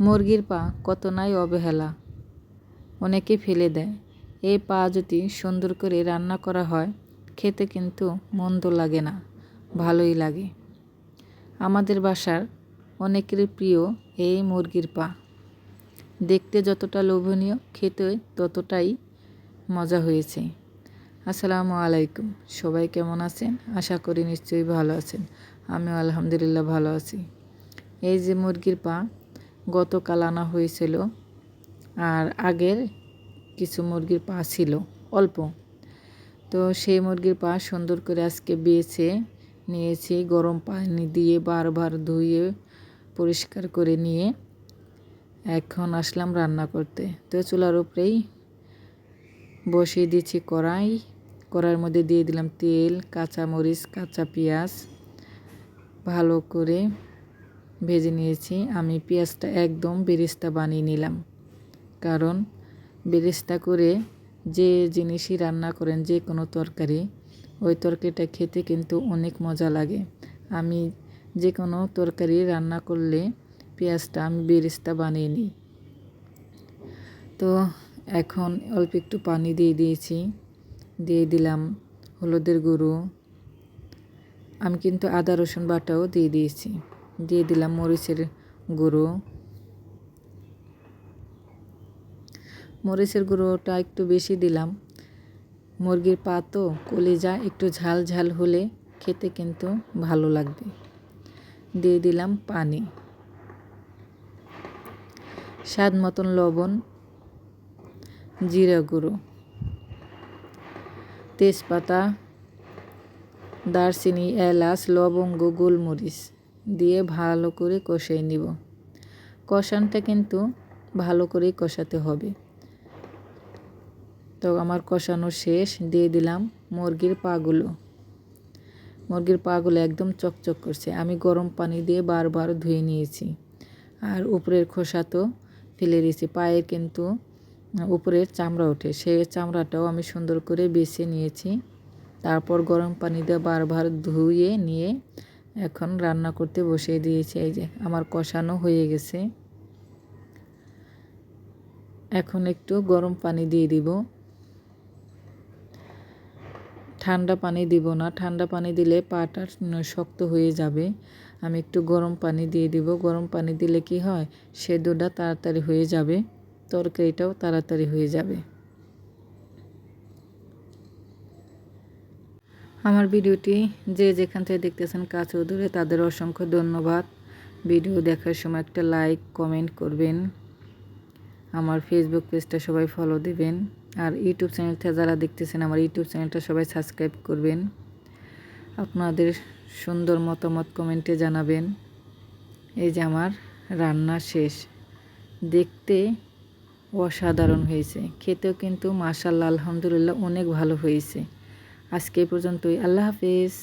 মুরগির পা কত নাই অবহেলা, অনেকে ফেলে দেয়। এই পা যদি সুন্দর করে রান্না করা হয় খেতে কিন্তু মন্দ লাগে না, ভালোই লাগে। আমাদের বাসার অনেকেরই প্রিয় এই মুরগির পা। দেখতে যতটা লোভনীয়, খেতে ততটাই মজা হয়েছে। আসসালামু আলাইকুম, সবাই কেমন আছেন? আশা করি নিশ্চয়ই ভালো আছেন। আমিও আলহামদুলিল্লাহ ভালো আছি। এই যে মুরগির পা গতকাল আনা হয়েছিল, আর আগের কিছু মুরগির পা ছিল অল্প, তো সেই মুরগির পা সুন্দর করে আজকে বেছে নিয়েছি। গরম পানি দিয়ে বারবার ধুয়ে পরিষ্কার করে নিয়ে এখন আসলাম রান্না করতে। তো চুলার উপরেই বসিয়ে দিয়েছি কড়াইয়ের মধ্যে দিয়ে দিলাম তেল, কাঁচা মরিচ, কাঁচা পেঁয়াজ ভালো করে ভেজে নিয়েছি। আমি পেঁয়াজটা একদম বেরেস্তা বানিয়ে নিলাম, কারণ বেরেস্তা করে যে জিনিসই রান্না করেন, যে কোনো তরকারি, ওই তরকারিটা খেতে কিন্তু অনেক মজা লাগে। আমি যে কোনো তরকারি রান্না করলে পেঁয়াজটা আমি বেরেস্তা বানিয়ে নিই। তো এখন অল্প একটু পানি দিয়ে দিয়েছি, দিয়ে দিলাম হলুদের গুঁড়ো। আমি কিন্তু আদা রসুন বাটাও দিয়ে দিয়েছি। দিয়ে দিলাম মরিচের গুঁড়ো। মরিচের গুঁড়োটা একটু বেশি দিলাম, মুরগির পা তো কলিজা, একটু ঝাল ঝাল হলে খেতে কিন্তু ভালো লাগবে। দিয়ে দিলাম পানি, স্বাদ মতন লবণ, জিরা গুঁড়ো, তেজপাতা, দারচিনি, এলাচ, লবঙ্গ, গোলমরিচ দিয়ে ভালো করে কষিয়ে নিব। কষানটা কিন্তু ভালো করেই কষাতে হবে। তো আমার কষানো শেষ, দিয়ে দিলাম মুরগির পাগুলো একদম চকচক করছে। আমি গরম পানি দিয়ে বারবার ধুয়ে নিয়েছি, আর উপরের খোসা তো ফেলে দিয়েছি। পায়ের কিন্তু উপরের চামড়া ওঠে, সেই চামড়াটাও আমি সুন্দর করে বেছে নিয়েছি। তারপর গরম পানি দিয়ে বারবার ধুয়ে নিয়ে এখন রান্না করতে বসিয়ে দিয়েছি। এই যে আমার কষানো হয়ে গেছে। এখন একটু গরম পানি দিয়ে দিব, ঠান্ডা পানি দিব না। ঠান্ডা পানি দিলে পাটা শক্ত হয়ে যাবে। আমি একটু গরম পানি দিয়ে দিব। গরম পানি দিলে কি হয়, সেদ্ধটা তাড়াতাড়ি হয়ে যাবে, তরকারিটাও তাড়াতাড়ি হয়ে যাবে। আমার ভিডিওটি যে যেখান থেকে দেখতেছেন কাছে ও দূরে, তাদের অসংখ্য ধন্যবাদ। ভিডিও দেখার সময় একটা লাইক, কমেন্ট করবেন। আমার ফেসবুক পেজটা সবাই ফলো দিবেন, আর ইউটিউব চ্যানেলটা যারা দেখতেছেন আমার ইউটিউব চ্যানেলটা সবাই সাবস্ক্রাইব করবেন। আপনাদের সুন্দর মতামত কমেন্টে জানাবেন। এই যে আমার রান্না শেষ, দেখতে অসাধারণ হয়েছে, খেতেও কিন্তু মাশাআল্লাহ আলহামদুলিল্লাহ অনেক ভালো হয়েছে। আজকে এই পর্যন্তই। আল্লাহ হাফেজ।